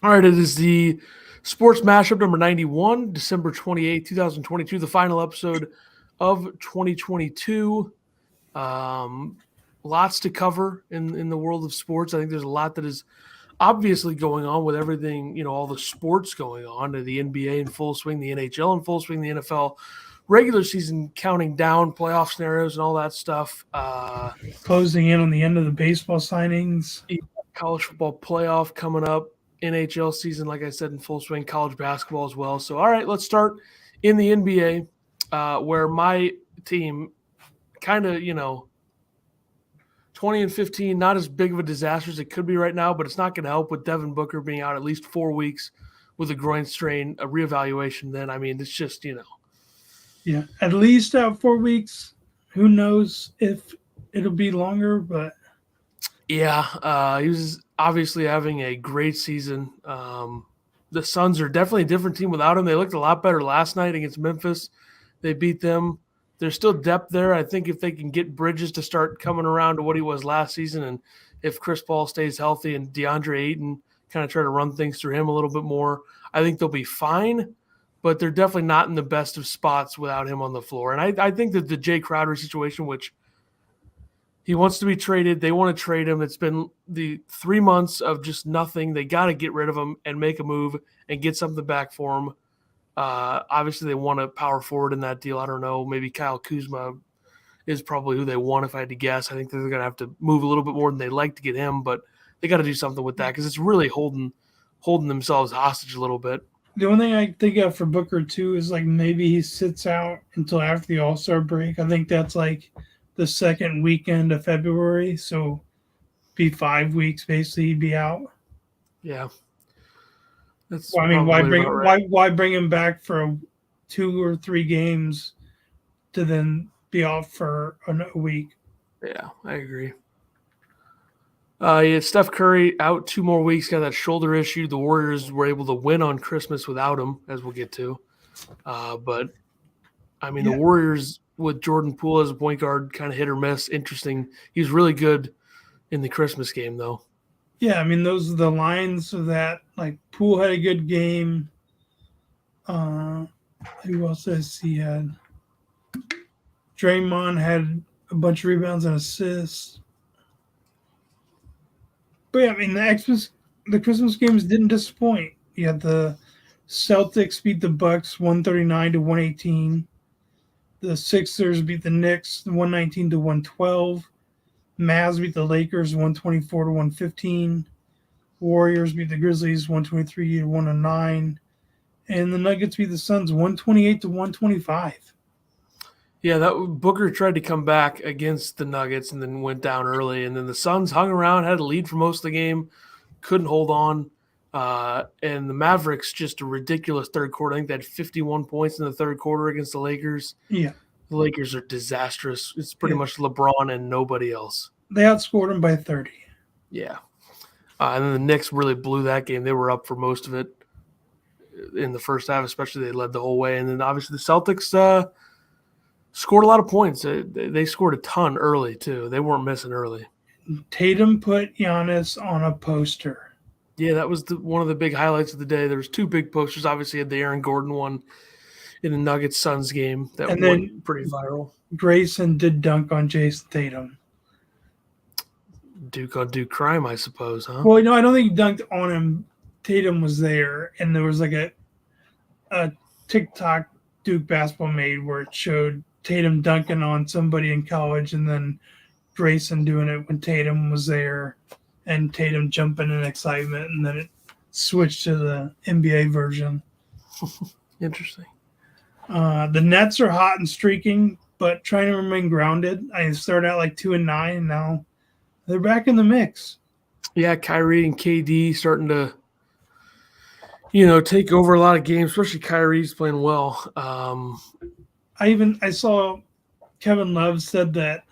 All right, it is the Sports Mashup number 91, December 28th, 2022, the final episode of 2022. Lots to cover in the world of sports. I think there's a lot that is obviously going on with everything, all the sports going on, the NBA in full swing, the NHL in full swing, the NFL regular season counting down, playoff scenarios and all that stuff. Closing in on the end of the baseball signings. College football playoff coming up, NHL season, like I said, in full swing, college basketball as well. So, all right, let's start in the NBA, where my team kind of, 20-15, not as big of a disaster as it could be right now, but it's not going to help with Devin Booker being out at least 4 weeks with a groin strain, a reevaluation. Then, I mean, it's just, Yeah, at least out 4 weeks. Who knows if it'll be longer, but yeah, he was obviously having a great season. The Suns are definitely a different team without him. They looked a lot better last night against Memphis. They beat them. There's still depth there. I think if they can get Bridges to start coming around to what he was last season, and if Chris Paul stays healthy and DeAndre Ayton kind of try to run things through him a little bit more, I think they'll be fine. But they're definitely not in the best of spots without him on the floor. And I think that the Jay Crowder situation, which he wants to be traded. They want to trade him. It's been the 3 months of just nothing. They got to get rid of him and make a move and get something back for him. Obviously, they want a power forward in that deal. I don't know. Maybe Kyle Kuzma is probably who they want if I had to guess. I think they're going to have to move a little bit more than they'd like to get him, but they got to do something with that because it's really holding themselves hostage a little bit. the only thing I think of for Booker too is like maybe he sits out until after the All-Star break. I think that's like the second weekend of February, so be 5 weeks basically he'd be out. Yeah. That's Well, I mean, why probably bring about right. why bring him back for 2 or 3 games to then be off for a week? Yeah, I agree. Yeah, Steph Curry out 2 more weeks, got that shoulder issue. The Warriors were able to win on Christmas without him, as we'll get to. But, I mean, the Yeah, Warriors with Jordan Poole as a point guard, kind of hit or miss. Interesting. He was really good in the Christmas game, though. yeah. I mean, those are the lines of that. Like Poole had a good game. Uh, who else does he had? Draymond had a bunch of rebounds and assists. But yeah, I mean, the Christmas games didn't disappoint. You had the Celtics beat the Bucks 139-118. The Sixers beat the Knicks 119-112. Mavs beat the Lakers 124-115. Warriors beat the Grizzlies 123-109. And the Nuggets beat the Suns 128-125. Yeah, that Booker tried to come back against the Nuggets and then went down early. And then the Suns hung around, had a lead for most of the game, couldn't hold on. And the Mavericks, just a ridiculous third quarter. I think they had 51 points in the third quarter against the Lakers. Yeah. The Lakers are disastrous. It's pretty Yeah. much LeBron and nobody else. They outscored them by 30. Yeah. And then the Knicks really blew that game. They were up for most of it in the first half, especially they led the whole way. And then obviously the Celtics scored a lot of points. They scored a ton early, too. They weren't missing early. Tatum put Giannis on a poster. Yeah, that was one of the big highlights of the day. There was 2 big posters. Obviously, had the Aaron Gordon one in the Nuggets Suns game that And went then pretty viral. Grayson did dunk on Jason Tatum. Duke on Duke crime, I suppose, huh? Well, no, I don't think he dunked on him. Tatum was there, and there was like a TikTok Duke basketball made where it showed Tatum dunking on somebody in college, and then Grayson doing it when Tatum was there, and Tatum jumping in excitement, and then it switched to the NBA version. Interesting. The Nets are hot and streaking, but trying to remain grounded. I started out like 2-9, and now they're back in the mix. Yeah, Kyrie and KD starting to, take over a lot of games, especially Kyrie's playing well. I saw Kevin Love said that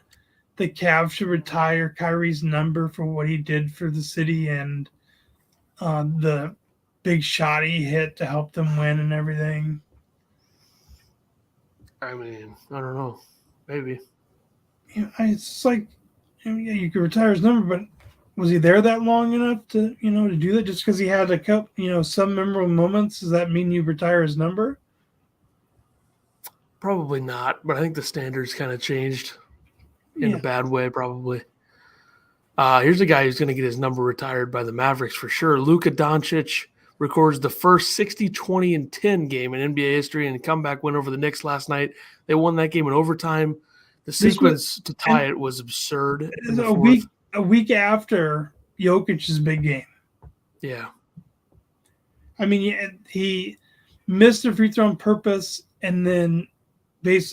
the Cavs should retire Kyrie's number for what he did for the city and the big shot he hit to help them win and everything. I mean, I don't know. Maybe. It's like, I mean, yeah, you could retire his number, but Was he there that long enough to to do that? Just because he had a couple some memorable moments, does that mean you retire his number? Probably not, but I think the standards kind of changed in a Yeah, bad way, probably. Here's a guy who's going to get his number retired by the Mavericks for sure. Luka Doncic records the first 60, 20, and 10 game in NBA history and a comeback win over the Knicks last night. They won that game in overtime. The this was sequence to tie it was absurd in the a fourth. week after Jokic's big game. Yeah. I mean, he missed a free throw on purpose, and then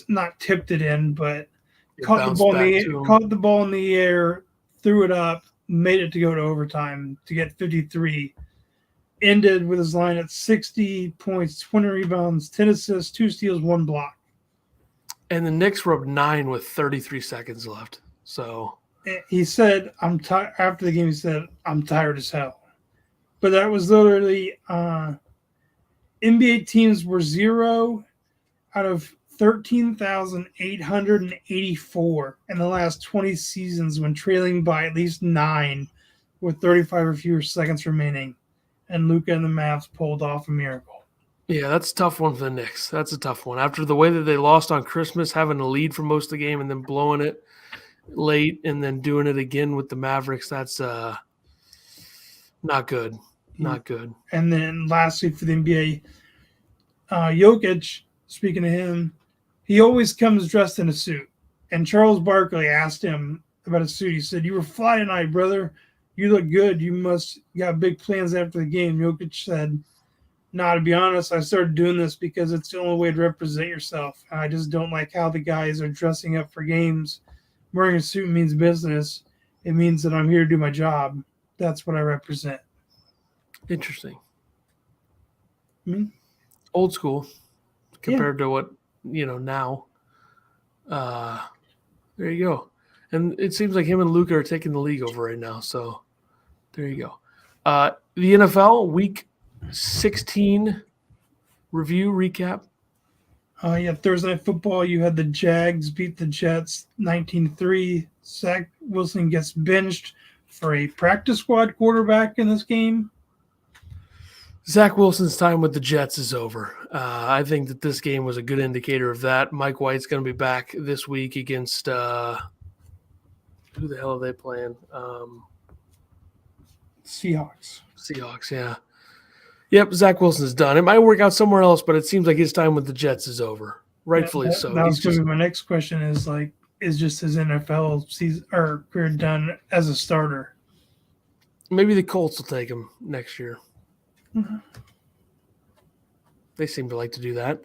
not tipped it in, but It bounced back to him. caught the ball in the air, threw it up, made it to go to overtime to get 53. Ended with his line at 60 points, 20 rebounds, 10 assists, 2 steals, 1 block. And the Knicks were up 9 with 33 seconds left. So he said, "I'm tired." After the game, he said, "I'm tired as hell." But that was literally NBA teams were 0 out of 13,884 in the last 20 seasons when trailing by at least 9 with 35 or fewer seconds remaining. And Luka and the Mavs pulled off a miracle. yeah, that's a tough one for the Knicks. That's a tough one. After the way that they lost on Christmas, having a lead for most of the game and then blowing it late and then doing it again with the Mavericks, that's not good. Not good. And then lastly for the NBA, Jokic, speaking of him, he always comes dressed in a suit. And Charles Barkley asked him about a suit. He said, "You were fly tonight, brother. You look good. You must got big plans after the game." Jokic said, "No, to be honest, I started doing this because it's the only way to represent yourself. And I just don't like how the guys are dressing up for games. Wearing a suit means business. It means that I'm here to do my job. That's what I represent." Interesting. Mm-hmm. Old school compared to what, now. There you go. And it seems like him and Luka are taking the league over right now. So there you go. The NFL week 16 review recap. Thursday Night Football, you had the Jags beat the Jets 19-3. Zach Wilson gets benched for a practice squad quarterback in this game. Zach Wilson's time with the Jets is over. I think that this game was a good indicator of that. Mike White's going to be back this week against who the hell are they playing? Seahawks, yeah. Yep, Zach Wilson's done. It might work out somewhere else, but it seems like his time with the Jets is over. Rightfully so. That was going to be my next question is just his NFL season or career done as a starter? Maybe the Colts will take him next year. Mm-hmm. They seem to like to do that.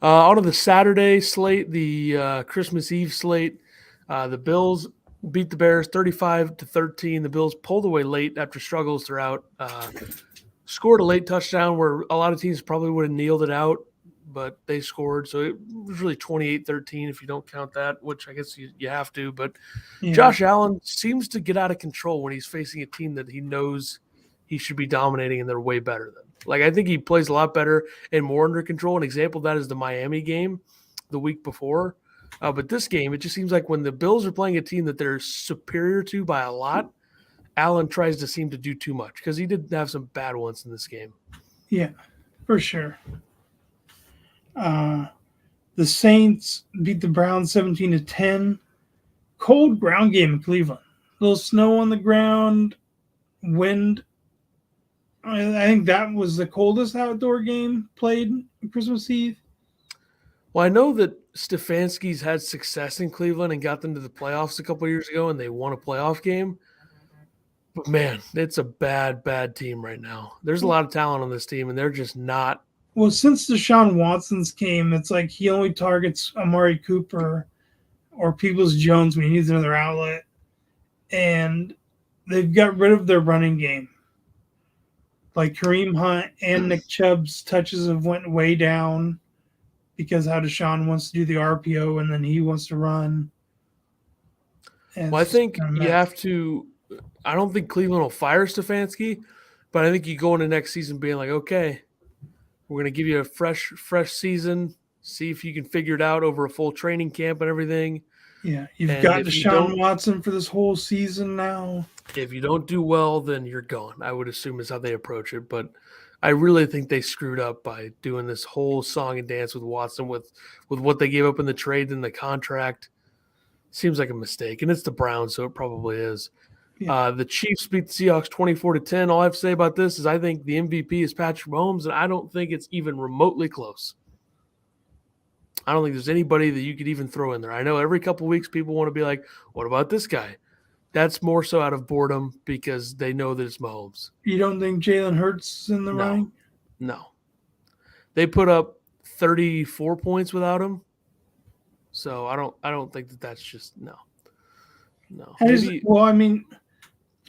Out of the Saturday slate, the Christmas Eve slate, the Bills beat the Bears 35-13. The Bills pulled away late after struggles throughout. Scored a late touchdown where a lot of teams probably would have kneeled it out, but they scored. So it was really 28-13 if you don't count that, which I guess you have to. But yeah. Josh Allen seems to get out of control when he's facing a team that he knows he should be dominating, and they're way better than. Like, I think he plays a lot better and more under control. An example of that is the Miami game the week before. But this game, it just seems like when the Bills are playing a team that they're superior to by a lot, Allen tries to seem to do too much because he did have some bad ones in this game. Yeah, for sure. The Saints beat the Browns 17-10. Cold ground game in Cleveland. A little snow on the ground, wind. I think that was the coldest outdoor game played on Christmas Eve. Well, I know that Stefanski's had success in Cleveland and got them to the playoffs a couple of years ago, and they won a playoff game. But, man, it's a bad, bad team right now. There's a lot of talent on this team, and they're just not. Well, since Deshaun Watson's came, it's like he only targets Amari Cooper or Peoples-Jones when he needs another outlet. And they've got rid of their running game. Like Kareem Hunt and Nick Chubb's touches have went way down because how Deshaun wants to do the RPO and then he wants to run. Well, I think you have to – I don't think Cleveland will fire Stefanski, but I think you go into next season being like, okay, we're going to give you a fresh season, see if you can figure it out over a full training camp and everything. Yeah, you've And got if you Deshaun don't Watson for this whole season now. if you don't do well, then you're gone. I would assume is how they approach it. But I really think they screwed up by doing this whole song and dance with Watson with what they gave up in the trade and the contract. Seems like a mistake, and it's the Browns, so it probably is. Yeah. The Chiefs beat the Seahawks 24-10. All I have to say about this is I think the MVP is Patrick Mahomes, and I don't think it's even remotely close. I don't think there's anybody that you could even throw in there. I know every couple of weeks people want to be like, what about this guy? That's more so out of boredom because they know that it's Mahomes. You don't think Jalen Hurts is in the No, running? no. They put up 34 points without him. So I don't think that that's just no. Maybe Well, I mean,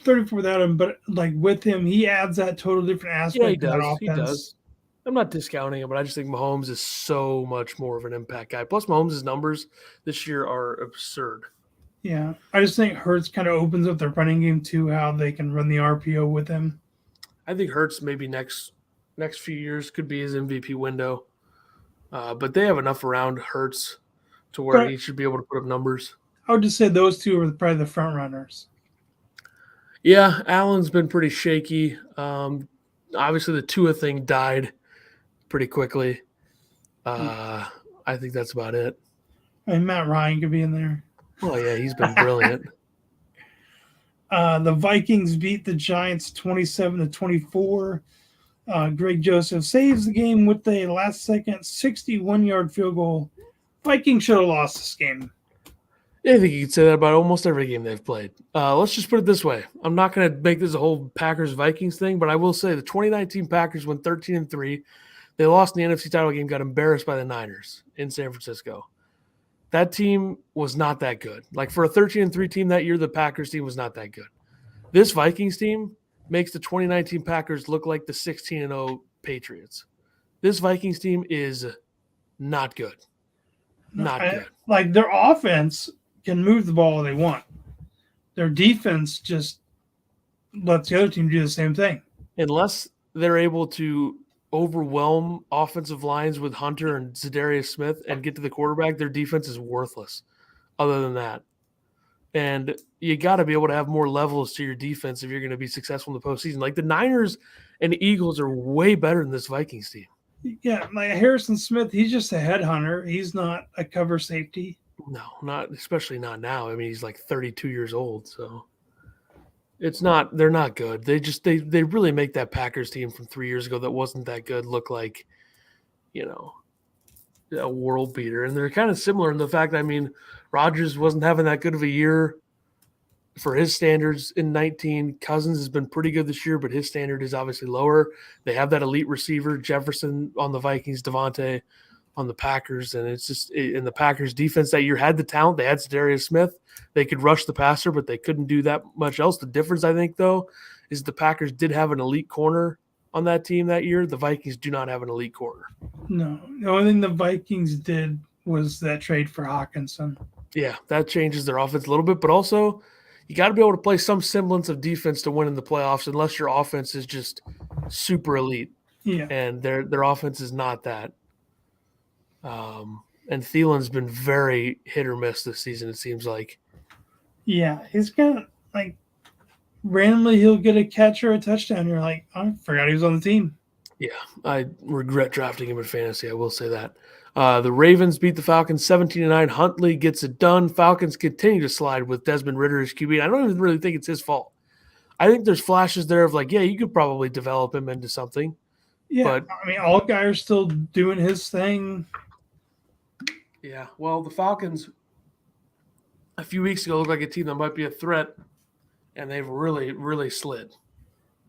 34 without him, but like with him, he adds that total different yeah, he aspect to that does. He offense. does. I'm not discounting him, but I just think Mahomes is so much more of an impact guy. Plus, Mahomes' numbers this year are absurd. Yeah, I just think Hurts kind of opens up their running game too, how they can run the RPO with him. I think Hurts maybe next few years could be his MVP window, but they have enough around Hurts to where But he should be able to put up numbers. I would just say those two are probably the front runners. Yeah, Allen's been pretty shaky. Obviously, the Tua thing died pretty quickly. I think that's about it. I mean, Matt Ryan could be in there. Oh yeah, he's been brilliant. The Vikings beat the Giants 27-24. Greg Joseph saves the game with a last-second 61-yard field goal. Vikings should have lost this game. Yeah, I think you could say that about almost every game they've played. Let's just put it this way. I'm not going to make this a whole Packers-Vikings thing, but I will say the 2019 Packers went 13-3. They lost in the NFC title game, got embarrassed by the Niners in San Francisco. That team was not that good. Like for a 13-3 team that year, the Packers team was not that good. This Vikings team makes the 2019 Packers look like the 16-0 Patriots. This Vikings team is not good. Not good. Like their offense can move the ball they want. Their defense just lets the other team do the same thing. Unless they're able to overwhelm offensive lines with Hunter and Zadarius Smith and get to the quarterback, their defense is worthless other than that. And you got to be able to have more levels to your defense if you're going to be successful in the postseason. Like the Niners and the Eagles are way better than this Vikings team. Yeah, like Harrison Smith, he's just a headhunter. He's not a cover safety. No, not especially not now. I mean, he's like 32 years old, so it's not. They're not good. They really make that Packers team from 3 years ago that wasn't that good look like, a world beater. And they're kind of similar in the fact. I mean, Rodgers wasn't having that good of a year for his standards in 19. Cousins has been pretty good this year, but his standard is obviously lower. They have that elite receiver, Jefferson on the Vikings, Devontae on the Packers, and it's just in the Packers defense that year had the talent. They had Zadarius Smith. They could rush the passer, but they couldn't do that much else. The difference, I think, though, is the Packers did have an elite corner on that team that year. The Vikings do not have an elite corner. No, the only thing the Vikings did was that trade for Hawkinson. Yeah, that changes their offense a little bit, but also you got to be able to play some semblance of defense to win in the playoffs unless your offense is just super elite. Yeah. And their offense is not that. And Thielen's been very hit or miss this season, it seems like. Yeah, he's got like randomly he'll get a catch or a touchdown. You're like, I forgot he was on the team. Yeah, I regret drafting him in fantasy. I will say that. The Ravens beat the Falcons 17-9. Huntley gets it done. Falcons continue to slide with Desmond Ridder as QB. I don't even really think it's his fault. I think there's flashes there of like, yeah, you could probably develop him into something. Yeah, but I mean, all guys are still doing his thing. Yeah, well, the Falcons a few weeks ago looked like a team that might be a threat, and they've really, really slid.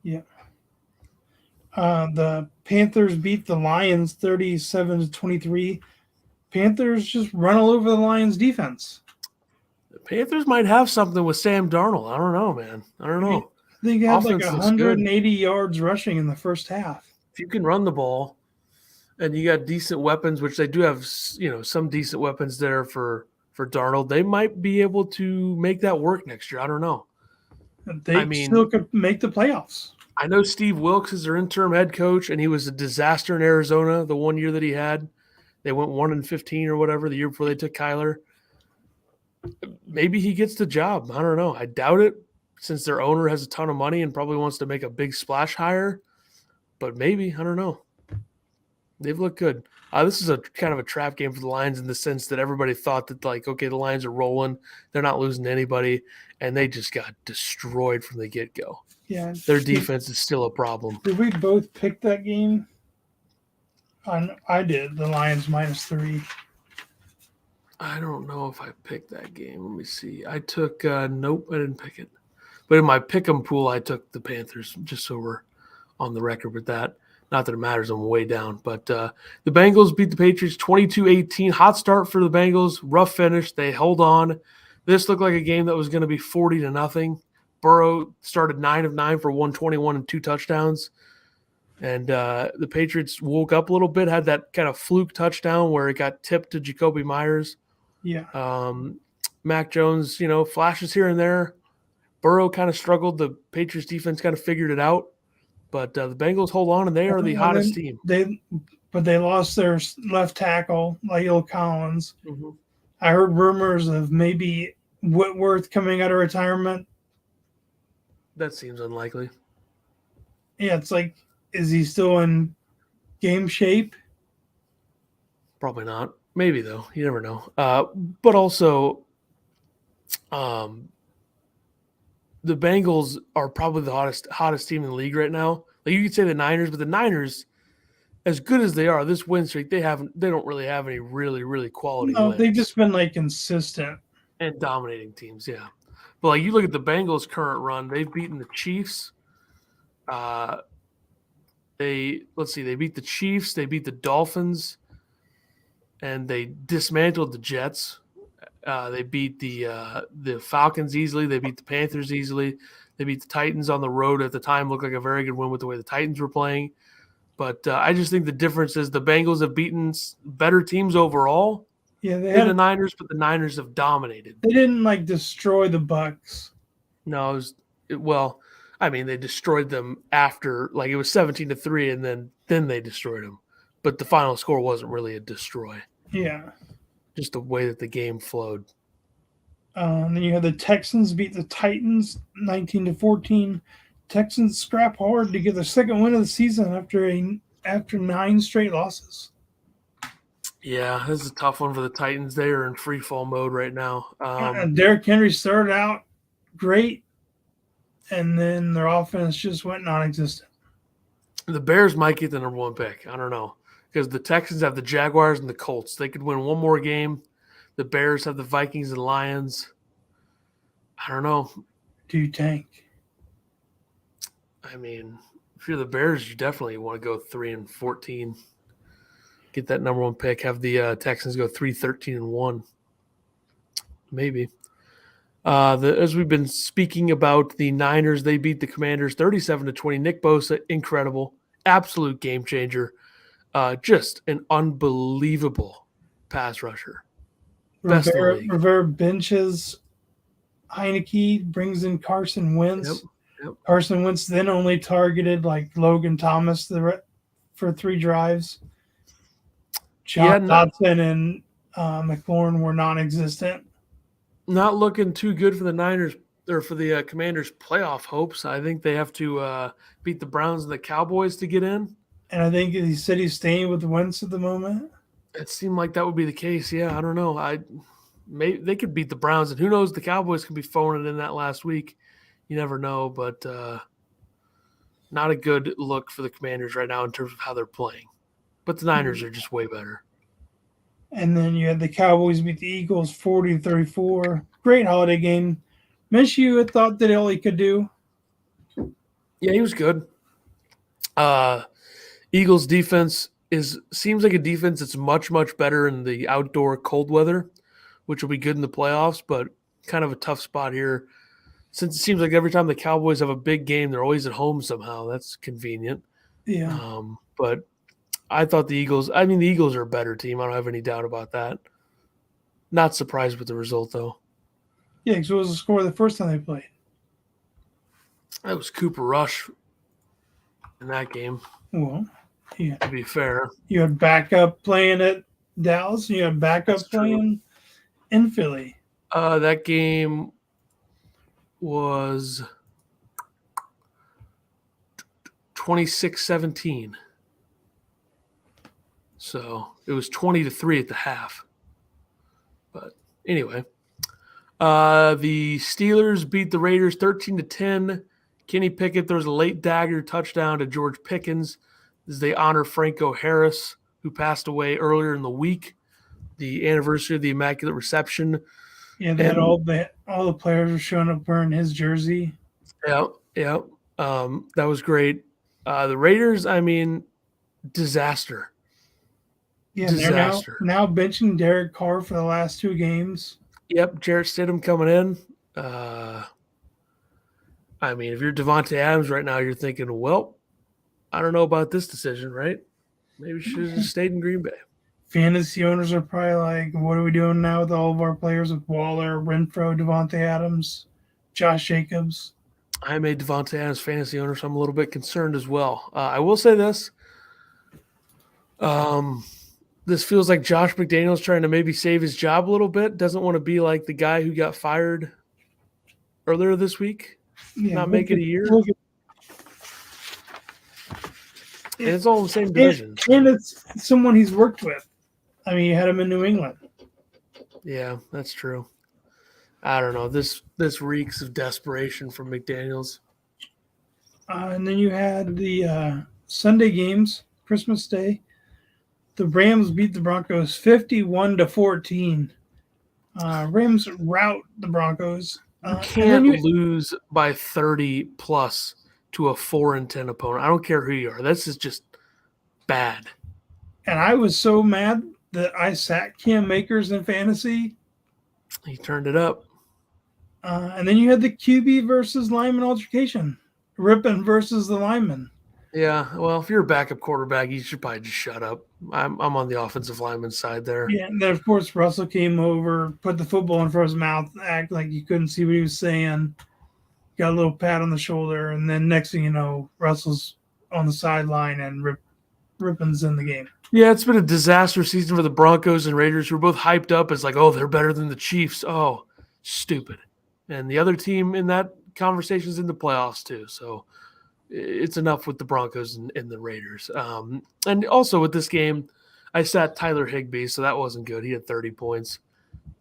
Yeah. The Panthers beat the Lions 37-23. Panthers just run all over the Lions defense. The Panthers might have something with Sam Darnold. I don't know, man. I don't know. They had like 180 yards rushing in the first half. If you can run the ball and you got decent weapons, which they do have, some decent weapons there for Darnold, they might be able to make that work next year. I don't know. They still could make the playoffs. I know Steve Wilkes is their interim head coach, and he was a disaster in Arizona the one year that he had. They went 1-15 or whatever the year before they took Kyler. Maybe he gets the job. I don't know. I doubt it since their owner has a ton of money and probably wants to make a big splash hire. But maybe. I don't know. They've looked good. This is a kind of a trap game for the Lions in the sense that everybody thought that, like, okay, the Lions are rolling. They're not losing to anybody. And they just got destroyed from the get-go. Yeah. Their defense is still a problem. Did we both pick that game? I did. The Lions -3. I don't know if I picked that game. Let me see. I took nope, I didn't pick it. But in my pick'em pool, I took the Panthers, just so we're on the record with that. Not that it matters, I'm way down. But the Bengals beat the Patriots 22-18. Hot start for the Bengals, rough finish. They hold on. This looked like a game that was going to be 40-0. Burrow started 9 of 9 for 121 and 2 touchdowns. And the Patriots woke up a little bit, had that kind of fluke touchdown where it got tipped to Jacoby Myers. Yeah. Mac Jones, flashes here and there. Burrow kind of struggled. The Patriots defense kind of figured it out. But the Bengals hold on, and they are the hottest team. But they lost their left tackle, La'el Collins. Mm-hmm. I heard rumors of maybe Whitworth coming out of retirement. That seems unlikely. Yeah, it's like, is he still in game shape? Probably not. Maybe, though. You never know. But also, the Bengals are probably the hottest team in the league right now. Like, you could say the Niners, but the Niners, as good as they are, this win streak, they don't really have any really, really quality wins. They've just been like consistent and dominating teams, yeah. But like you look at the Bengals' current run, they've beaten the Chiefs. They beat the Chiefs, they beat the Dolphins, and they dismantled the Jets. They beat the Falcons easily. They beat the Panthers easily. They beat the Titans on the road at the time. Looked like a very good win with the way the Titans were playing. But I just think the difference is the Bengals have beaten better teams overall than the Niners, but the Niners have dominated. They didn't like destroy the Bucs. No, they destroyed them after, like, it was 17-3, and then they destroyed them. But the final score wasn't really a destroy. Yeah. Just the way that the game flowed. Then you had the Texans beat the Titans 19-14. Texans scrap hard to get their second win of the season after 9 straight losses. Yeah, this is a tough one for the Titans. They are in free fall mode right now. Derrick Henry started out great, and then their offense just went non-existent. The Bears might get the number 1 pick. I don't know. Because the Texans have the Jaguars and the Colts. They could win one more game. The Bears have the Vikings and Lions. I don't know. Do you tank? I mean, if you're the Bears, you definitely want to go 3-14. Get that number 1 pick. Have the Texans go 3-13-1. Maybe. As we've been speaking about the Niners, they beat the Commanders 37-20. Nick Bosa, incredible. Absolute game changer. Just an unbelievable pass rusher. Rivera benches Heineke, brings in Carson Wentz. Yep. Carson Wentz then only targeted like Logan Thomas for 3 drives. Dotson and McLaurin were non-existent. Not looking too good for the Niners or for the Commanders' playoff hopes. I think they have to beat the Browns and the Cowboys to get in. And I think he said he's staying with Wentz at the moment. It seemed like that would be the case. Yeah, I don't know. They could beat the Browns, and who knows? The Cowboys could be phoning it in that last week. You never know, but not a good look for the Commanders right now in terms of how they're playing. But the Niners are just way better. And then you had the Cowboys beat the Eagles 40-34. Great holiday game. Minshew had thought that all he could do. Yeah, he was good. Eagles defense seems like a defense that's much, much better in the outdoor cold weather, which will be good in the playoffs, but kind of a tough spot here. Since it seems like every time the Cowboys have a big game, they're always at home somehow. That's convenient. Yeah. But I thought the Eagles are a better team. I don't have any doubt about that. Not surprised with the result, though. Yeah, because what was the score the first time they played? That was Cooper Rush in that game. Well, yeah. To be fair. You had backup playing at Dallas, and you had backup playing in Philly. That game was 26-17. So it was 20-3 at the half. But anyway, the Steelers beat the Raiders 13-10. Kenny Pickett throws a late dagger touchdown to George Pickens as they honor Franco Harris, who passed away earlier in the week, the anniversary of the Immaculate Reception. Yeah, they had all the players were showing up wearing his jersey. Yeah. That was great. The Raiders, I mean, disaster. Yeah, Disaster. they're now benching Derek Carr for the last 2 games. Yep, Jarrett Stidham coming in. I mean, if you're Devontae Adams right now, you're thinking, well, I don't know about this decision, right? Maybe we should have just stayed in Green Bay. Fantasy owners are probably like, what are we doing now with all of our players with Waller, Renfro, Devontae Adams, Josh Jacobs? I made Devontae Adams fantasy owner, so I'm a little bit concerned as well. I will say this. This feels like Josh McDaniels trying to maybe save his job a little bit. Doesn't want to be like the guy who got fired earlier this week. Not make it a year. And it's all in the same division. And it's someone he's worked with. I mean, you had him in New England. Yeah, that's true. I don't know. This reeks of desperation from McDaniels. And then you had the Sunday games, Christmas Day. The Rams beat the Broncos 51-14. Rams rout the Broncos. You can't lose by 30 plus to a 4-10 opponent. I don't care who you are. This is just bad. And I was so mad that I sat Cam Akers in fantasy. He turned it up. And then you had the QB versus lineman altercation. Rippon versus the lineman. Yeah, well, if you're a backup quarterback, you should probably just shut up. I'm on the offensive lineman side there. Yeah, and then, of course, Russell came over, put the football in front of his mouth, act like you couldn't see what he was saying, got a little pat on the shoulder, and then next thing you know, Russell's on the sideline and Rippon's in the game. Yeah, it's been a disaster season for the Broncos and Raiders, who are both hyped up as like, oh, they're better than the Chiefs. Oh, stupid. And the other team in that conversation is in the playoffs too, so it's enough with the Broncos and the Raiders. And also with this game, I sat Tyler Higbee, so that wasn't good. He had 30 points.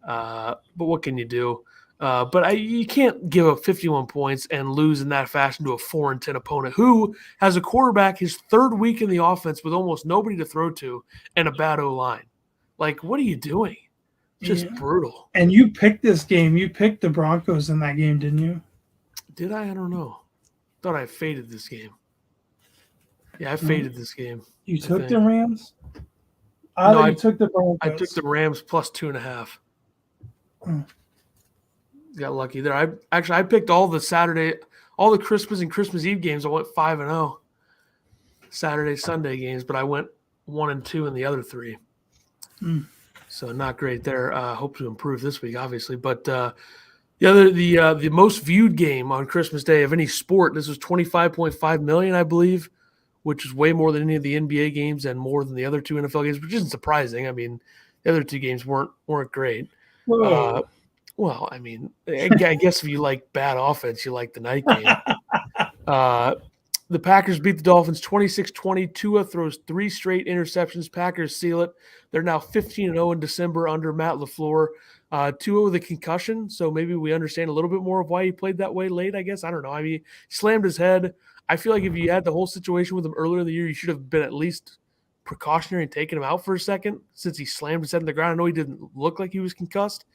But what can you do? But you can't give up 51 points and lose in that fashion to a 4-10 opponent who has a quarterback his third week in the offense with almost nobody to throw to and a bad O-line. Like, what are you doing? Just brutal. And you picked this game. You picked the Broncos in that game, didn't you? Did I? I don't know. Thought I faded this game. Yeah, I faded this game. You took the Rams? I took the Broncos. I took the Rams plus 2.5. Got lucky there. I picked all the Christmas and Christmas Eve games. I went 5-0. Saturday, Sunday games, but I went 1-2 in the other 3. So not great there. Hope to improve this week, obviously. But the most viewed game on Christmas Day of any sport, this was 25.5 million, I believe, which is way more than any of the NBA games and more than the other 2 NFL games, which isn't surprising. I mean, the other 2 games weren't great. Well, I mean, I guess if you like bad offense, you like the night game. The Packers beat the Dolphins 26-20. Tua throws 3 straight interceptions. Packers seal it. They're now 15-0 in December under Matt LaFleur. Tua with a concussion, so maybe we understand a little bit more of why he played that way late, I guess. I don't know. I mean, he slammed his head. I feel like if you had the whole situation with him earlier in the year, you should have been at least precautionary and taken him out for a second since he slammed his head in the ground. I know he didn't look like he was concussed.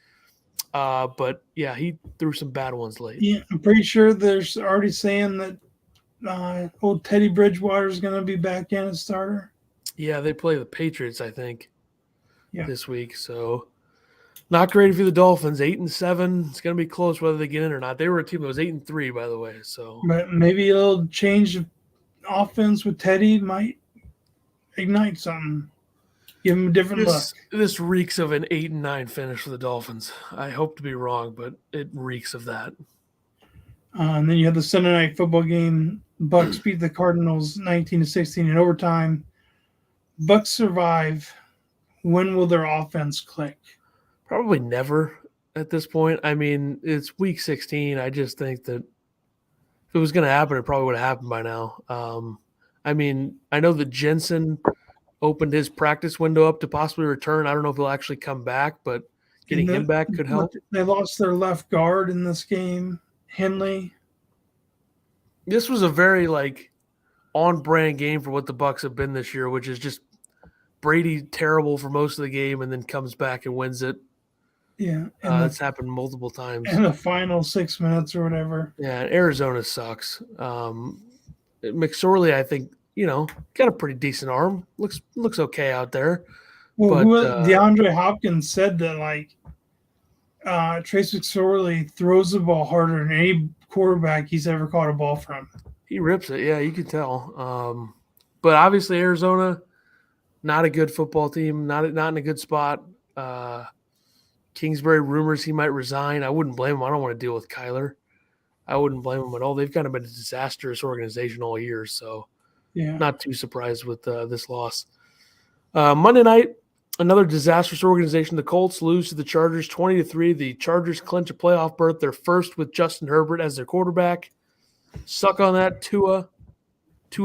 But, yeah, he threw some bad ones late. Yeah, I'm pretty sure there's already saying that old Teddy Bridgewater is going to be back in as starter. Yeah, they play the Patriots, I think, this week. So not great if you're the Dolphins. 8-7. It's going to be close whether they get in or not. They were a team that was 8-3, by the way. So, but maybe a little change of offense with Teddy might ignite something. Give him a different look. This reeks of an 8-9 finish for the Dolphins. I hope to be wrong, but it reeks of that. And then you had the Sunday night football game. Bucks beat the Cardinals 19-16 in overtime. Bucks survive. When will their offense click? Probably never. at this point. I mean, it's week 16. I just think that if it was going to happen, it probably would have happened by now. I mean, I know that Jensen opened his practice window up to possibly return. I don't know if he'll actually come back, but getting him back could help. They lost their left guard in this game, Henley. This was a very on-brand game for what the Bucs have been this year, which is just Brady terrible for most of the game and then comes back and wins it. Yeah, it's happened multiple times. In the final 6 minutes or whatever. Yeah, Arizona sucks. McSorley, I think, got a pretty decent arm. Looks okay out there. Well, DeAndre Hopkins said that Trace McSorley throws the ball harder than any quarterback he's ever caught a ball from. He rips it, yeah, you can tell. But obviously Arizona, not a good football team, not in a good spot. Kingsbury rumors he might resign. I wouldn't blame him. I don't want to deal with Kyler. I wouldn't blame him at all. They've kind of been a disastrous organization all year, so not too surprised with this loss. Monday night, another disastrous organization. The Colts lose to the Chargers 20-3. The Chargers clinch a playoff berth. They're first with Justin Herbert as their quarterback. Suck on that, Tua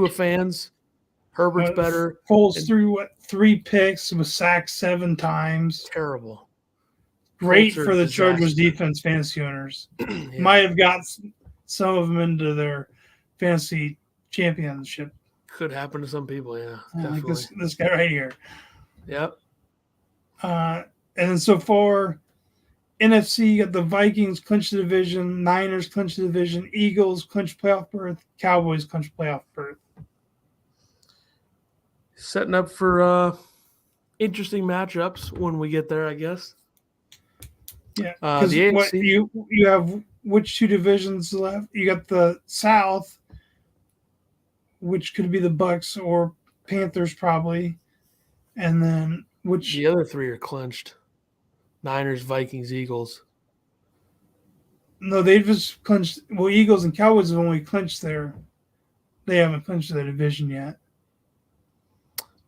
fans. Herbert's better. Colts threw 3 picks, was sacked 7 times. Terrible. Great for the Chargers defense fantasy owners. Yeah. Might have got some of them into their fantasy championship. Could happen to some people, yeah. Like this guy right here. Yep. And then so far, NFC, you got the Vikings clinch the division, Niners clinch the division, Eagles clinch playoff berth, Cowboys clinch playoff berth. Setting up for interesting matchups when we get there, I guess. Yeah, because you have which 2 divisions left? You got the South, which could be the Bucs or Panthers probably, and then which the other 3 are clinched: Niners, Vikings, Eagles. No, they just clinched. Well, Eagles and Cowboys have only clinched they haven't clinched their division yet.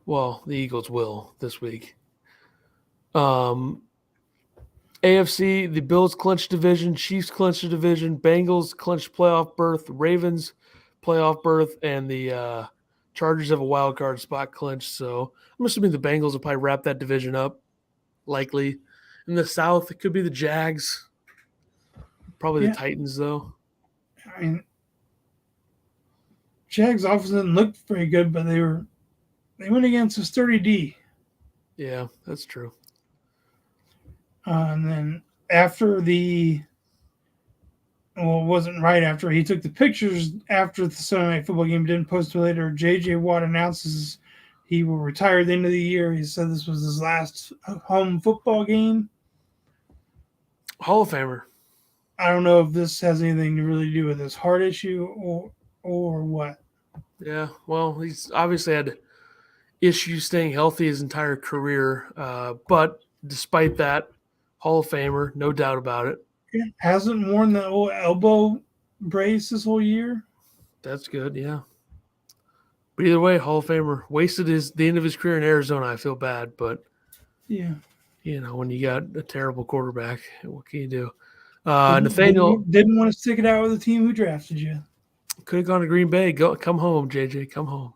Well, the Eagles will this week. AFC, the Bills clinched division, Chiefs clinched the division, Bengals clinched playoff berth, Ravens playoff berth, and the Chargers have a wild card spot clinched. So I'm assuming the Bengals will probably wrap that division up, likely. In the South, it could be the Jags, probably the Titans, though. I mean, Jags obviously didn't look very good, but they went against a sturdy D. Yeah, that's true. And then after it wasn't right after he took the pictures after the Sunday Night Football game, didn't post it later. J.J. Watt announces he will retire at the end of the year. He said this was his last home football game. Hall of Famer. I don't know if this has anything to really do with his heart issue or what. Yeah, well, he's obviously had issues staying healthy his entire career, but despite that, Hall of Famer, no doubt about it. Yeah, hasn't worn the old elbow brace this whole year. That's good, yeah. But either way, Hall of Famer. Wasted the end of his career in Arizona. I feel bad, but yeah, when you got a terrible quarterback, what can you do? Nathaniel didn't want to stick it out with the team who drafted you. Could have gone to Green Bay. Come home, JJ. Come home.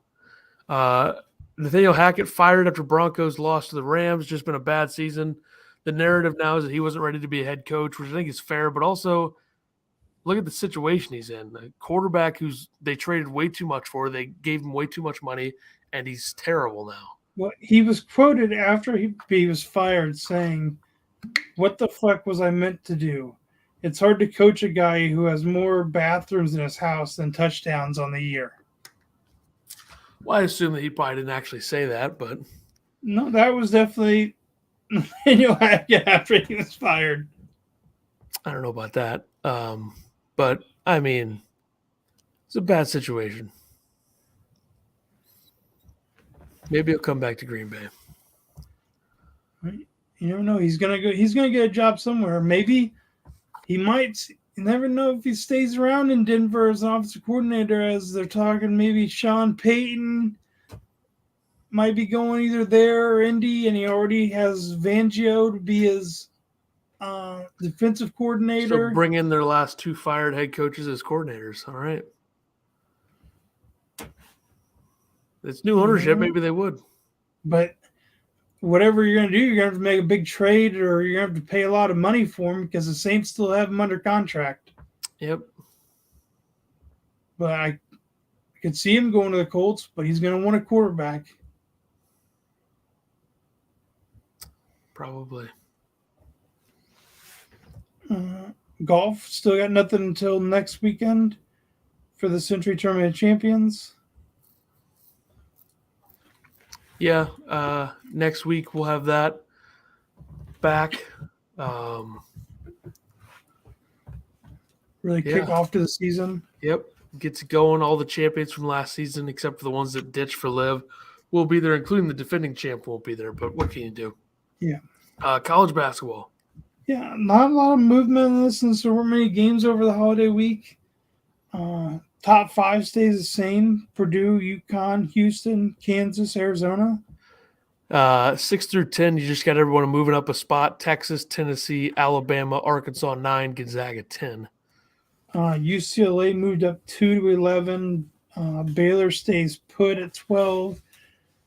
Nathaniel Hackett fired after Broncos lost to the Rams. Just been a bad season. The narrative now is that he wasn't ready to be a head coach, which I think is fair, but also look at the situation he's in. A quarterback they traded way too much for. They gave him way too much money, and he's terrible now. Well, he was quoted after he was fired saying, "What the fuck was I meant to do? It's hard to coach a guy who has more bathrooms in his house than touchdowns on the year." Well, I assume that he probably didn't actually say that, but no, that was definitely Nathaniel Hackett after he was fired. I don't know about that, but I mean, it's a bad situation. Maybe he'll come back to Green Bay. You never know. He's gonna get a job somewhere. Maybe he might. You never know if he stays around in Denver as an offensive coordinator, as they're talking. Maybe Sean Payton might be going either there or Indy, and he already has Fangio to be his defensive So coordinator. bring in their last 2 fired head coaches as coordinators. All right. It's new ownership. Maybe they would. But whatever you're going to do, you're going to have to make a big trade or you're going to have to pay a lot of money for him because the Saints still have him under contract. Yep. But I could see him going to the Colts, but he's going to want a quarterback. Probably. Golf still got nothing until next weekend for the Century Tournament of Champions. Yeah. Next week we'll have that back. Really kick off to the season. Yep. Gets going. All the champions from last season, except for the ones that ditched for Liv, will be there, including the defending champ won't be there. But what can you do? Yeah. College basketball. Yeah, not a lot of movement in this since there weren't many games over the holiday week. Top 5 stays the same: Purdue, UConn, Houston, Kansas, Arizona. 6 through 10, you just got everyone moving up a spot. Texas, Tennessee, Alabama, Arkansas 9, Gonzaga 10. UCLA moved up 2 to 11. Baylor stays put at 12.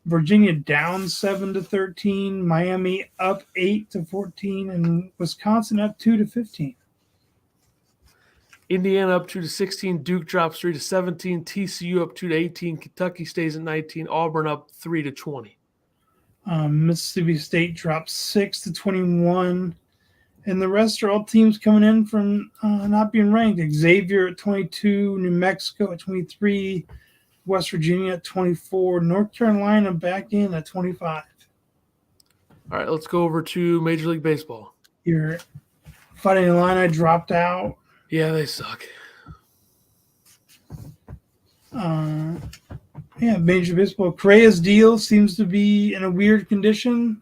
Virginia down 7 to 13. Miami up 8 to 14, and Wisconsin up 2 to 15. Indiana up 2 to 16. Duke drops 3 to 17. TCU up 2 to 18. Kentucky stays at 19. Auburn up 3 to 20. Mississippi State drops 6 to 21. And the rest are all teams coming in from not being ranked. Xavier at 22, New Mexico at 23, West Virginia at 24, North Carolina back in at 25. All right, let's go over to Major League Baseball. Your Fighting Illini dropped out. Yeah, they suck. Major League Baseball. Correa's deal seems to be in a weird condition.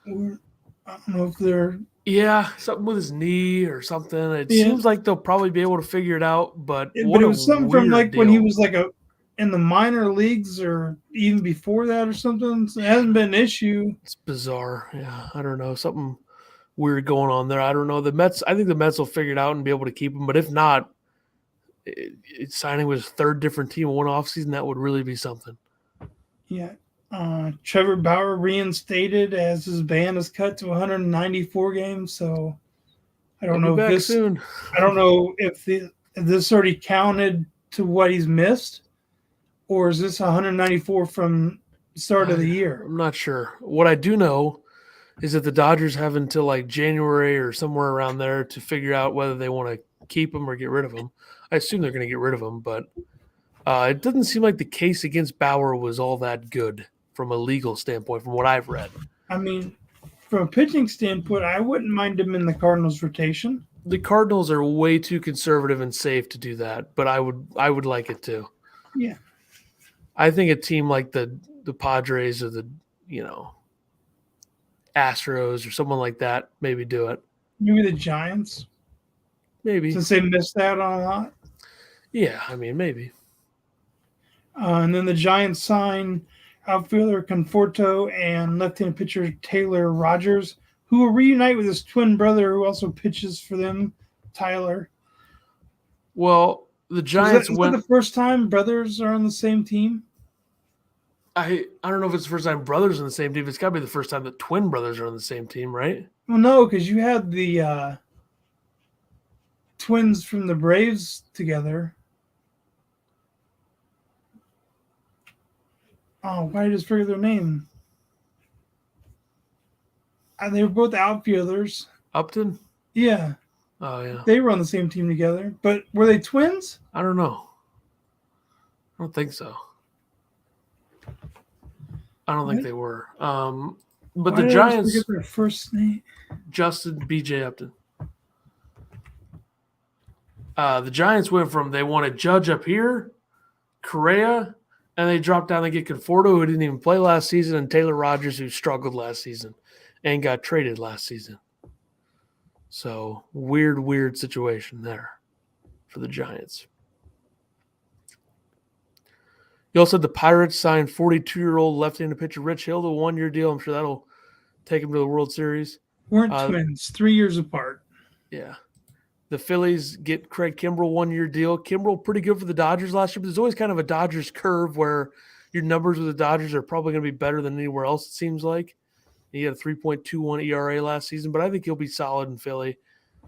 I don't know if they're... Yeah, something with his knee or something. It seems like they'll probably be able to figure it out, but it was something from like deal. When he was like in the minor leagues or even before that or something. So it hasn't been an issue. It's bizarre. Yeah, I don't know. Something weird going on there. I don't know. I think the Mets will figure it out and be able to keep him, but if not, signing with his 3rd different team in one offseason, that would really be something. Yeah. Trevor Bauer reinstated as his ban is cut to 194 games. So I don't know if this soon. I don't know if this already counted to what he's missed, or is this 194 from the start of the year? I'm not sure. What I do know is that the Dodgers have until like January or somewhere around there to figure out whether they want to keep him or get rid of him. I assume they're going to get rid of him, but it doesn't seem like the case against Bauer was all that good from a legal standpoint, from what I've read. I mean, from a pitching standpoint, I wouldn't mind him in the Cardinals rotation. The Cardinals are way too conservative and safe to do that, but I would like it too. Yeah. I think a team like the Padres or the, Astros or someone like that maybe do it. Maybe the Giants. Maybe. Since they missed out on a lot. Yeah, I mean, maybe. And then the Giants sign outfielder Conforto and left-handed pitcher Taylor Rogers, who will reunite with his twin brother who also pitches for them, Tyler. Well, the Giants is that the first time brothers are on the same team? I don't know if it's the first time brothers are on the same team. It's got to be the first time that twin brothers are on the same team, right? Well, no, because you had the twins from the Braves together. Oh, why did I just forget their name? They were both outfielders. Upton? Yeah. Oh, yeah. They were on the same team together. But were they twins? I don't know. I don't think so. I don't think they were. But the Giants... forget their first name? Justin B.J. Upton. The Giants went from they wanted Judge up here, Correa, and they dropped down. They get Conforto, who didn't even play last season, and Taylor Rogers, who struggled last season and got traded last season. So weird situation there for the Giants. You also had the Pirates signed 42-year-old left-handed pitcher Rich Hill to a 1-year deal. I'm sure that'll take him to the World Series. Weren't twins, 3 years apart. Yeah. The Phillies get Craig Kimbrell 1-year deal. Kimbrell pretty good for the Dodgers last year, but there's always kind of a Dodgers curve where your numbers with the Dodgers are probably going to be better than anywhere else, it seems like. He had a 3.21 ERA last season, but I think he'll be solid in Philly.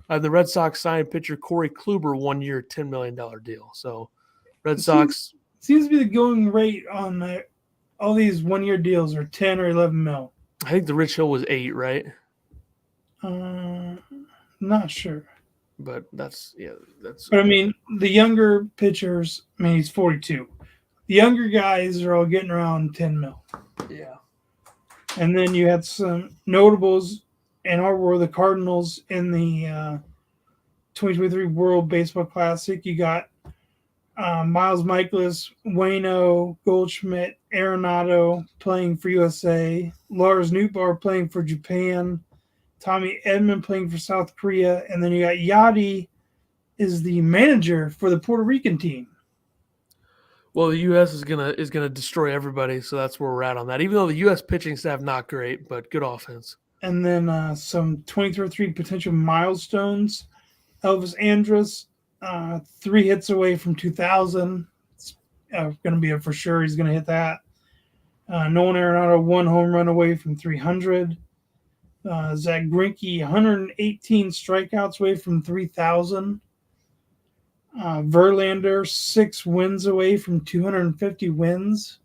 The Red Sox signed pitcher Corey Kluber 1-year, $10 million deal. So Red Sox seems to be the going rate on all these 1-year deals are 10 or 11 mil. I think the Rich Hill was 8, right? Not sure. But that's. But I mean, the younger pitchers. I mean, he's 42. The younger guys are all getting around 10 mil. Yeah. And then you had some notables in our world, the Cardinals in the 2023 World Baseball Classic. You got Miles Michaelis, Waino, Goldschmidt, Arenado playing for USA, Lars Nootbaar playing for Japan, Tommy Edman playing for South Korea, and then you got Yachty is the manager for the Puerto Rican team. Well, the U.S. is gonna destroy everybody, so that's where we're at on that. Even though the U.S. pitching staff not great, but good offense. And then some 2023 potential milestones. Elvis Andrus, 3 hits away from 2,000. It's going to be a for sure. He's going to hit that. Nolan Arenado, 1 home run away from 300. Zach Greinke, 118 strikeouts away from 3,000. Verlander, 6 wins away from 250 wins.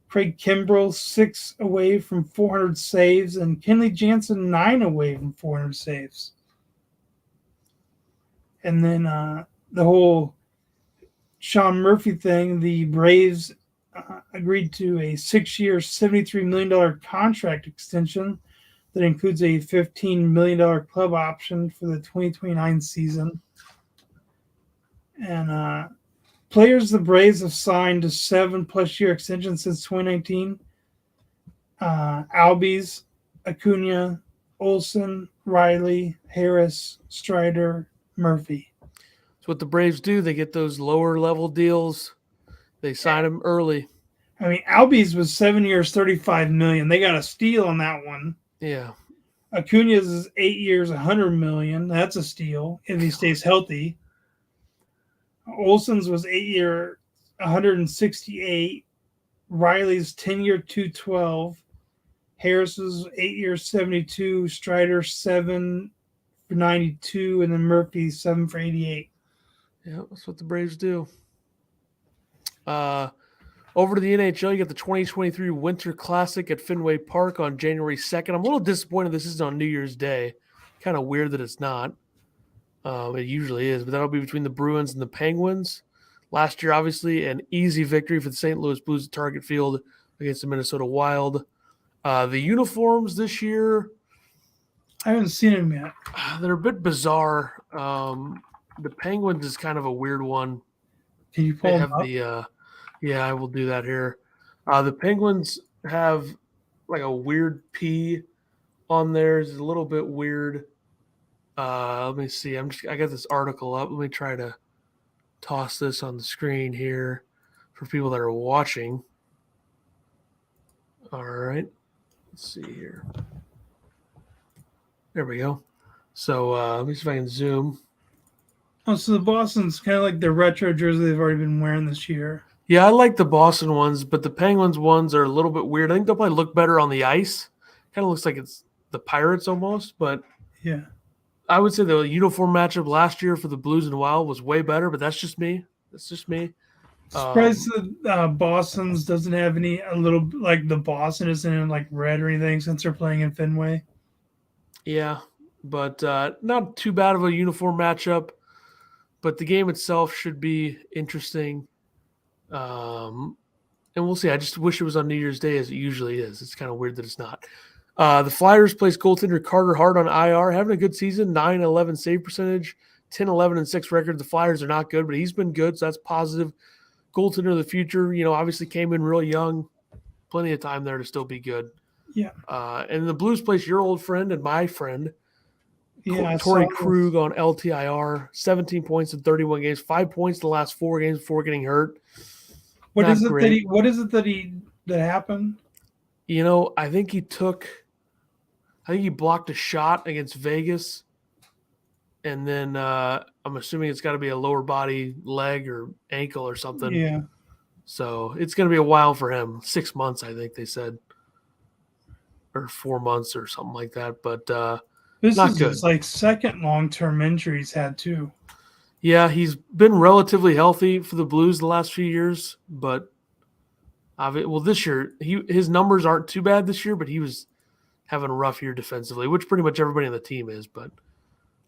Craig Kimbrell, 6 away from 400 saves. And Kenley Jansen, 9 away from 400 saves. And then the whole Sean Murphy thing, the Braves agreed to a 6-year, $73 million contract extension that includes a $15 million club option for the 2029 season. And players the Braves have signed to 7+ year extensions since 2019. Albies, Acuna, Olsen, Riley, Harris, Strider, Murphy. So what the Braves do, they get those lower level deals. They sign them early. I mean, Albies was 7 years, $35 million. They got a steal on that one. Yeah. Acuna's is 8 years, $100 million. That's a steal if he stays healthy. Olsen's was 8 year, $168. Riley's 10-year, $212. Harris's 8 years, $72. Strider 7 for $92, and then Murphy 7 for $88. Yeah, that's what the Braves do. Over to the NHL, you got the 2023 Winter Classic at Fenway Park on January 2nd. I'm a little disappointed this isn't on New Year's Day. Kind of weird that it's not. It usually is, but that'll be between the Bruins and the Penguins. Last year, obviously, an easy victory for the St. Louis Blues at Target Field against the Minnesota Wild. The uniforms this year, I haven't seen them yet. They're a bit bizarre. The Penguins is kind of a weird one. Can you pull them up? Yeah, I will do that here. The Penguins have like a weird P on theirs. It's a little bit weird. Let me see. I got this article up. Let me try to toss this on the screen here for people that are watching. All right. Let's see here. There we go. So let me see if I can zoom. Oh, so the Boston's kind of like the retro jersey they've already been wearing this year. Yeah, I like the Boston ones, but the Penguins ones are a little bit weird. I think they'll probably look better on the ice. Kind of looks like it's the Pirates almost, but yeah. I would say the uniform matchup last year for the Blues and Wild was way better, but that's just me. Surprised that Boston's doesn't have a little like the Boston isn't in like red or anything since they're playing in Fenway. Yeah, but not too bad of a uniform matchup. But the game itself should be interesting. And we'll see. I just wish it was on New Year's Day as it usually is. It's kind of weird that it's not. The Flyers placed goaltender Carter Hart on IR, having a good season, 9-11 save percentage, 10-11-6 record. The Flyers are not good, but he's been good, so that's positive. Goaltender of the future, obviously came in real young. Plenty of time there to still be good. Yeah. And the Blues placed your old friend and my friend, yeah, Torrey Krug on LTIR, 17 points in 31 games, 5 points in the last 4 games before getting hurt. What is it that happened? I think he took I think he blocked a shot against Vegas, and then I'm assuming it's got to be a lower body leg or ankle or something. Yeah. So it's going to be a while for him. 6 months, I think they said, or 4 months or something like that. But This not is good. his like second long-term injury he's had too. Yeah, he's been relatively healthy for the Blues the last few years, but this year his numbers aren't too bad this year, but he was having a rough year defensively, which pretty much everybody on the team is. But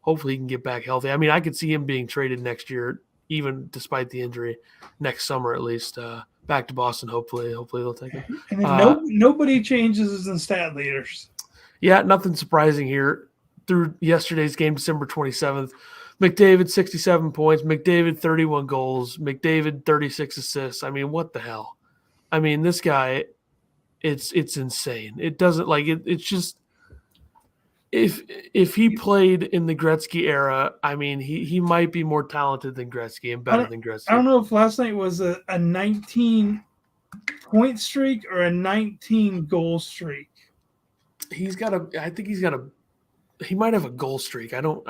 hopefully he can get back healthy. I mean, I could see him being traded next year, even despite the injury, next summer at least. Back to Boston, hopefully they'll take him. And then nobody changes in stat leaders. Yeah, nothing surprising here. Through yesterday's game, December 27th, McDavid 67 points, McDavid 31 goals, McDavid 36 assists. I mean, what the hell? I mean, this guy, it's insane. It doesn't like it. It's just if he played in the Gretzky era, I mean, he might be more talented than Gretzky and better than Gretzky. I don't know if last night was a 19-point streak or a 19 goal streak. I think he might have a goal streak. I know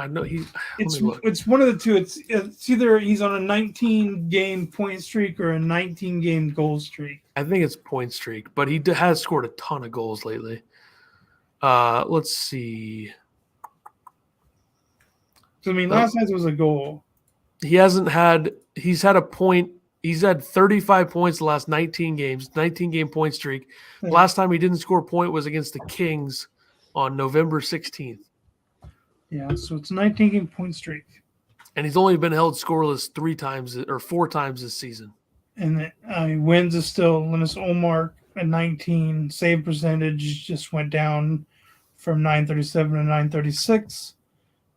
It's one of the two. It's either he's on a 19-game point streak or a 19-game goal streak. I think it's point streak, but he has scored a ton of goals lately. Let's see. So, I mean, last night was a goal. He's had a point. He's had 35 points the last 19 games, 19-game point streak. Yeah. Last time he didn't score a point was against the Kings on November 16th. Yeah, so it's a 19-game point streak. And he's only been held scoreless 4 times this season. And wins is still Linus Ullmark at 19. Save percentage just went down from 937 to 936.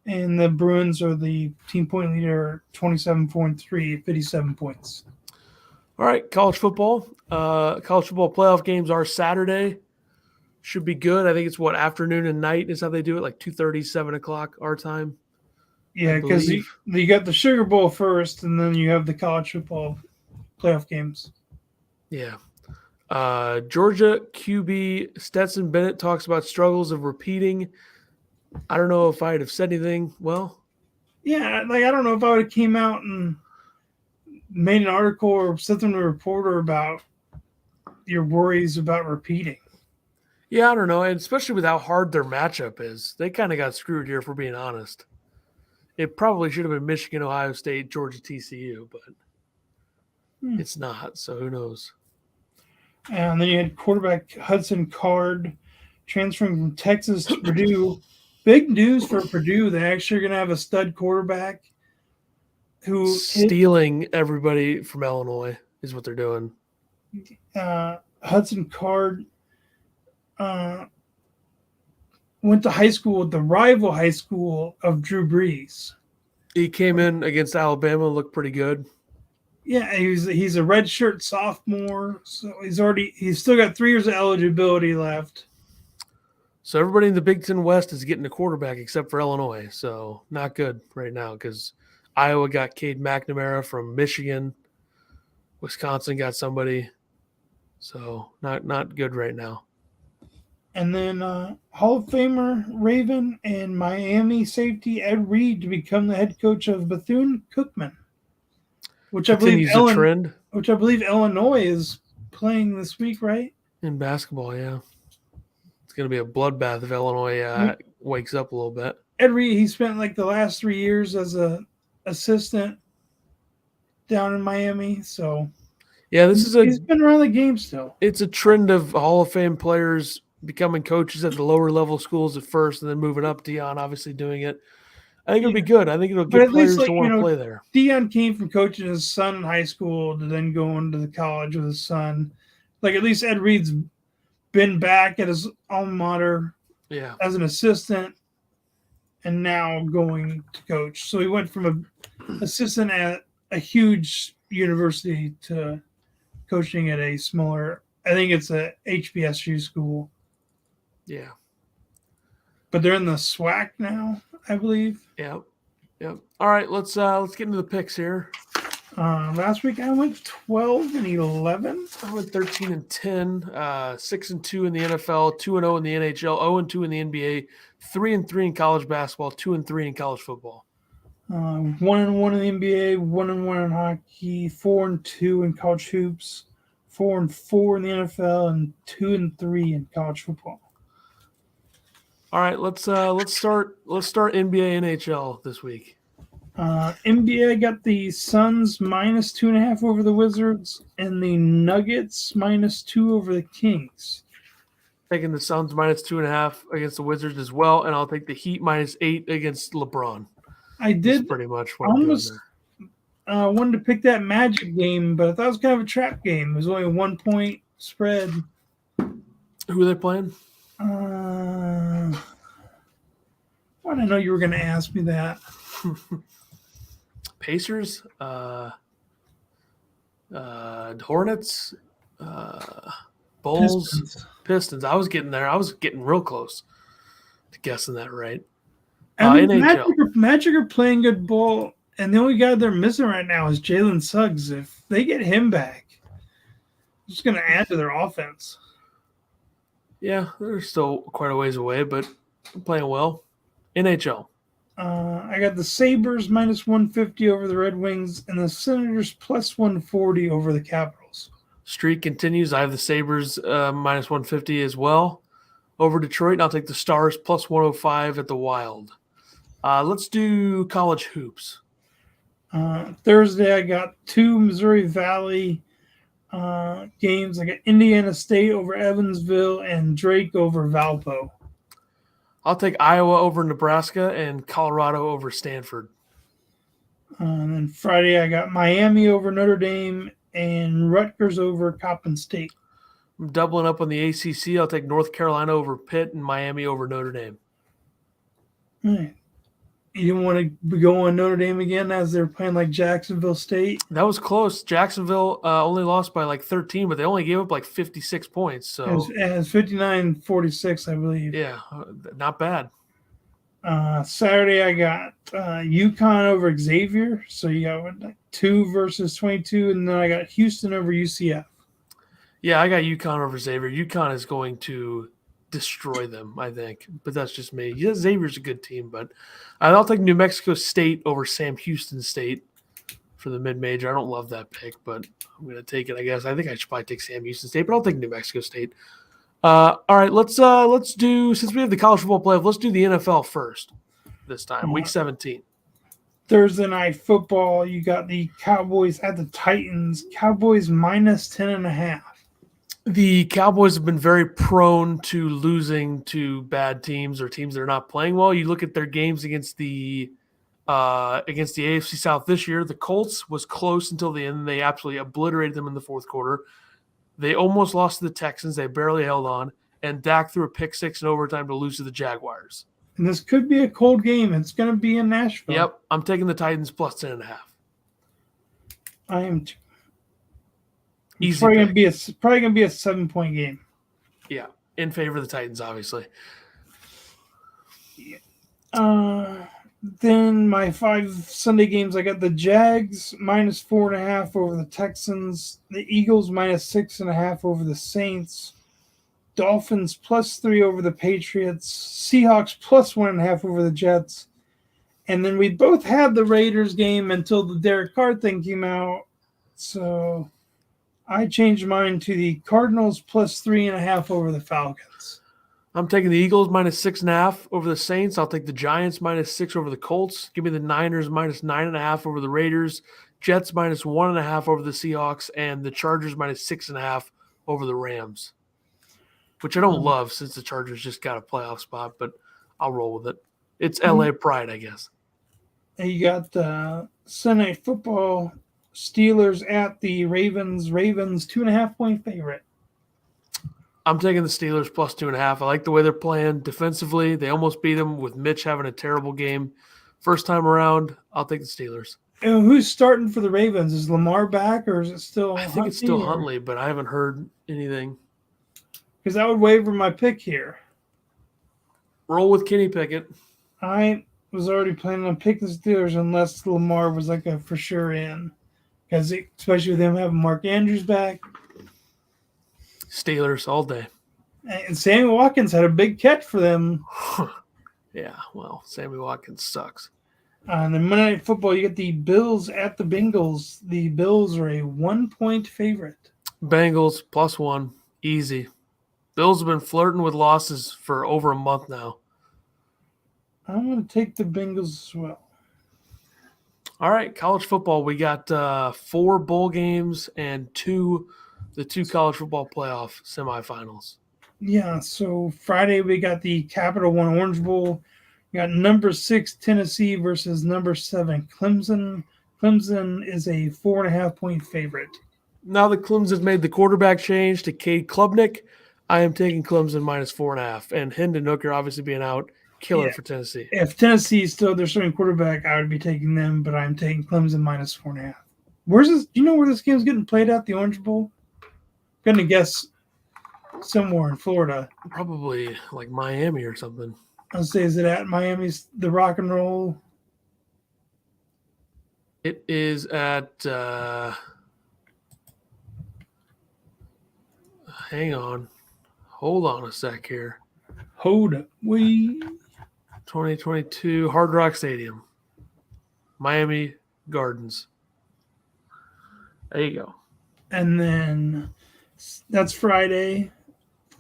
And the Bruins are the team point leader, 27.3, 57 points. All right, college football. College football playoff games are Saturday. Should be good. I think it's afternoon and night is how they do it, like 2:30, 7 o'clock our time. Yeah, because you got the Sugar Bowl first, and then you have the college football playoff games. Yeah. Georgia QB Stetson Bennett talks about struggles of repeating. I don't know if I'd have said anything. Well, yeah, like I don't know if I would have came out and made an article or something to a reporter about your worries about repeating. Yeah, I don't know, and especially with how hard their matchup is. They kind of got screwed here, if we're being honest. It probably should have been Michigan, Ohio State, Georgia, TCU, but it's not, so who knows. And then you had quarterback Hudson Card transferring from Texas to Purdue. Big news for Purdue. They actually are going to have a stud quarterback who stealing everybody from Illinois is what they're doing. Hudson Card went to high school with the rival high school of Drew Brees. He came in against Alabama, looked pretty good. Yeah, he's a redshirt sophomore, so he's still got 3 years of eligibility left. So everybody in the Big Ten West is getting a quarterback except for Illinois. So not good right now because Iowa got Cade McNamara from Michigan. Wisconsin got somebody. So not good right now. And then Hall of Famer Raven and Miami safety Ed Reed to become the head coach of Bethune-Cookman, which I believe Illinois is playing this week, right? In basketball, yeah. It's going to be a bloodbath if Illinois wakes up a little bit. Ed Reed, he spent like the last 3 years as a assistant down in Miami, so yeah, he's been around the game still. It's a trend of Hall of Fame players becoming coaches at the lower level schools at first and then moving up. Deion obviously doing it. I think it'll be good. I think it'll get players to want to play there. Deion came from coaching his son in high school to then going to the college with his son. Like at least Ed Reed's been back at his alma mater as an assistant and now going to coach. So he went from an assistant at a huge university to coaching at a smaller, I think it's a HBSU school. Yeah. But they're in the SWAC now, I believe. Yep. All right, let's get into the picks here. Last week I went 12-11. I went 13-10, 6-2 in the NFL, 2-0 in the NHL, 0-2 in the NBA, 3-3 in college basketball, 2-3 in college football. 1-1 in the NBA, 1-1 in hockey, 4-2 in college hoops, 4-4 in the NFL, and 2-3 in college football. All right, let's start NBA NHL this week. NBA got the Suns -2.5 over the Wizards, and the Nuggets -2 over the Kings. Taking the Suns -2.5 against the Wizards as well, and I'll take the Heat -8 against LeBron. I did That's pretty much what I'm doing there. Wanted to pick that Magic game, but I thought it was kind of a trap game. It was only a 1-point spread. Who are they playing? Why did I know you were going to ask me that? Pacers, Hornets, Bulls, Pistons. I was getting there. I was getting real close to guessing that right. NHL. Magic are playing good ball, and the only guy they're missing right now is Jalen Suggs. If they get him back, it's just going to add to their offense. Yeah, they're still quite a ways away, but playing well. NHL. I got the Sabres -150 over the Red Wings, and the Senators +140 over the Capitals. Streak continues. I have the Sabres -150 as well over Detroit, and I'll take the Stars +105 at the Wild. Let's do college hoops. Thursday, I got 2 Missouri Valley games. I got Indiana State over Evansville and Drake over Valpo. I'll take Iowa over Nebraska and Colorado over Stanford. And then Friday, I got Miami over Notre Dame and Rutgers over Coppin State. I'm doubling up on the ACC. I'll take North Carolina over Pitt and Miami over Notre Dame. All right. You didn't want to go on Notre Dame again as they're playing like Jacksonville State? That was close. Jacksonville only lost by like 13, but they only gave up like 56 points. So it was 59-46, I believe. Yeah, not bad. Saturday, I got UConn over Xavier. So you got 2 versus 22, and then I got Houston over UCF. Yeah, I got UConn over Xavier. UConn is going to destroy them, I think. But that's just me. Yeah, Xavier's a good team, but I'll take New Mexico State over Sam Houston State for the mid-major. I don't love that pick, but I'm going to take it, I guess. I think I should probably take Sam Houston State, but I'll take New Mexico State. All right, let's do, since we have the college football playoff, let's do the NFL first this time, week 17. Thursday night football, you got the Cowboys at the Titans. Cowboys -10.5. The Cowboys have been very prone to losing to bad teams or teams that are not playing well. You look at their games against the AFC South this year. The Colts was close until the end. They absolutely obliterated them in the fourth quarter. They almost lost to the Texans. They barely held on. And Dak threw a pick six in overtime to lose to the Jaguars. And this could be a cold game. It's going to be in Nashville. Yep. I'm taking the Titans +10.5. I am too. Easy. Probably going to be a 7-point game. Yeah. In favor of the Titans, obviously. Then my 5 Sunday games, I got the Jags -4.5 over the Texans, the Eagles -6.5 over the Saints, Dolphins +3 over the Patriots, Seahawks +1.5 over the Jets, and then we both had the Raiders game until the Derek Carr thing came out. So I changed mine to the Cardinals +3.5 over the Falcons. I'm taking the Eagles -6.5 over the Saints. I'll take the Giants -6 over the Colts. Give me the Niners -9.5 over the Raiders. Jets -1.5 over the Seahawks, and the Chargers -6.5 over the Rams, which I don't love since the Chargers just got a playoff spot, but I'll roll with it. It's LA pride, I guess. And you got Sunday football, Steelers at the Ravens. Ravens 2.5-point favorite. I'm taking the Steelers +2.5. I like the way they're playing defensively. They almost beat them with Mitch having a terrible game. First time around, I'll take the Steelers. And who's starting for the Ravens? Is Lamar back, or is it still I think it's still Huntley, but I haven't heard anything. Because I would waiver my pick here. Roll with Kenny Pickett. I was already planning on picking the Steelers unless Lamar was like a for sure in. because especially with them having Mark Andrews back. Steelers all day. And Sammy Watkins had a big catch for them. Yeah, well, Sammy Watkins sucks. And then Monday Night Football, you get the Bills at the Bengals. The Bills are a 1-point favorite. Bengals +1, easy. Bills have been flirting with losses for over a month now. I'm going to take the Bengals as well. All right, college football. We got 4 bowl games and the two college football playoff semifinals. Yeah, so Friday we got the Capital One Orange Bowl. We got number 6 Tennessee versus number 7 Clemson. Clemson is a 4.5-point favorite. Now that Clemson's made the quarterback change to Cade Klubnik, I am taking Clemson -4.5. And Hendon Hooker obviously being out, killer for Tennessee. If Tennessee is still their starting quarterback, I would be taking them, but I'm taking Clemson -4.5. Where's this? Do you know where this game's getting played at? The Orange Bowl? I'm gonna guess somewhere in Florida. Probably like Miami or something. I'll say, is it at Miami's the Rock and Roll? It is at hang on. Hold on a sec here. Hold up. 2022 Hard Rock Stadium. Miami Gardens. There you go. And then that's Friday.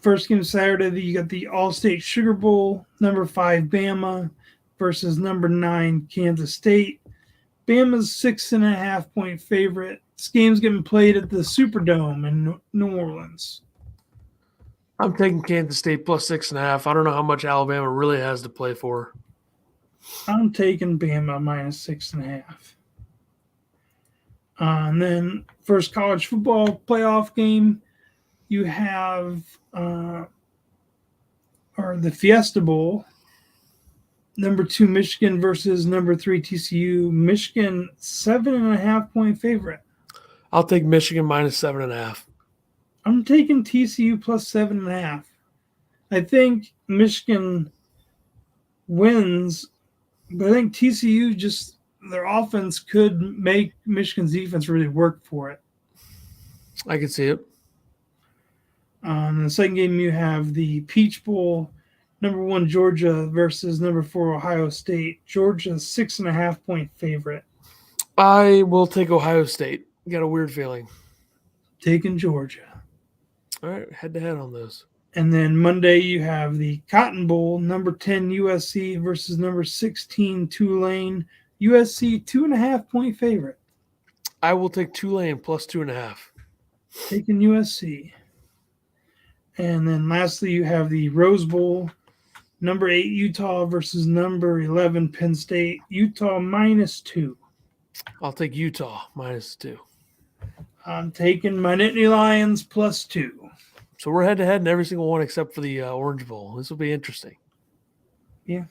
First game Saturday, you got the All-State Sugar Bowl, number 5 Bama versus number 9 Kansas State. Bama's 6.5-point favorite. This game's getting played at the Superdome in New Orleans. I'm taking Kansas State +6.5. I don't know how much Alabama really has to play for. I'm taking Bama -6.5. And then first college football playoff game, you have the Fiesta Bowl. Number 2 Michigan versus number 3 TCU. Michigan 7.5-point favorite. I'll take Michigan -7.5. I'm taking TCU +7.5. I think Michigan wins, but I think TCU just their offense could make Michigan's defense really work for it. I can see it. In the second game, you have the Peach Bowl. Number 1 Georgia versus number 4 Ohio State. Georgia's 6.5-point favorite. I will take Ohio State. Got a weird feeling. Taking Georgia. All right, head-to-head on those. And then Monday, you have the Cotton Bowl, number 10 USC versus number 16 Tulane. USC 2.5-point favorite. I will take Tulane +2.5. Taking USC. And then lastly, you have the Rose Bowl, number 8 Utah versus number 11 Penn State. Utah -2. I'll take Utah -2. I'm taking my Nittany Lions +2. So we're head-to-head in every single one except for the Orange Bowl. This will be interesting. Yeah.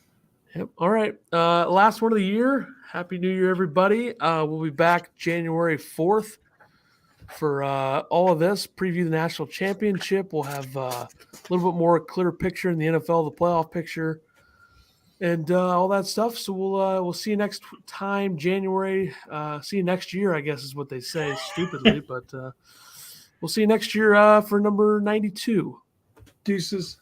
Yep. All right. Last one of the year. Happy New Year, everybody. We'll be back January 4th for all of this. Preview the national championship. We'll have a little bit more clear picture in the NFL, the playoff picture, and all that stuff. So we'll see you next time, January. See you next year, I guess is what they say stupidly, but we'll see you next year for number 92. Deuces.